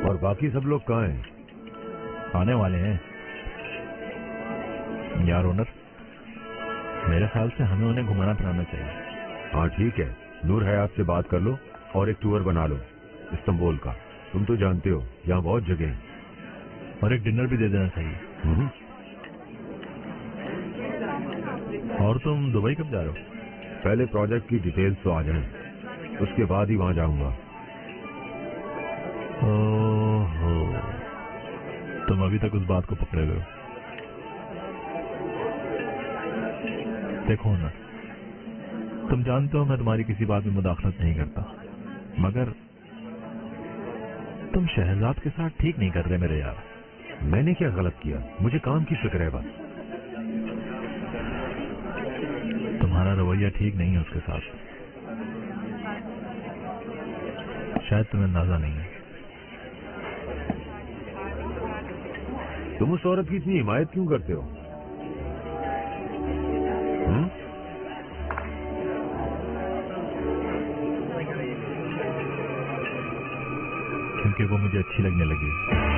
और बाकी सब लोग कहाँ हैं? आने वाले हैं यार ओनर, मेरे ख्याल से हमें उन्हें घुमाना फिराना चाहिए। हाँ ठीक है, नूर हयात से बात कर लो और एक टूर बना लो इस्तांबुल का। तुम तो जानते हो यहाँ बहुत जगह है। और एक डिनर भी दे देना चाहिए। और तुम दुबई कब जा रहे हो? पहले प्रोजेक्ट की डिटेल्स तो आ जाएं, उसके बाद ही वहां जाऊंगा। ओहो, तुम अभी तक उस बात को पकड़े हुए हो। देखो ना, तुम जानते हो मैं तुम्हारी किसी बात में मुदाखलत नहीं करता, मगर तुम शहजाद के साथ ठीक नहीं कर रहे मेरे यार। मैंने क्या गलत किया? मुझे काम की फिक्र है बस। तुम्हारा रवैया ठीक नहीं है उसके साथ, शायद तुम्हें अंदाजा नहीं है। तुम उस औरत की इतनी हिमायत क्यों करते हो? क्योंकि वो मुझे अच्छी लगने लगी।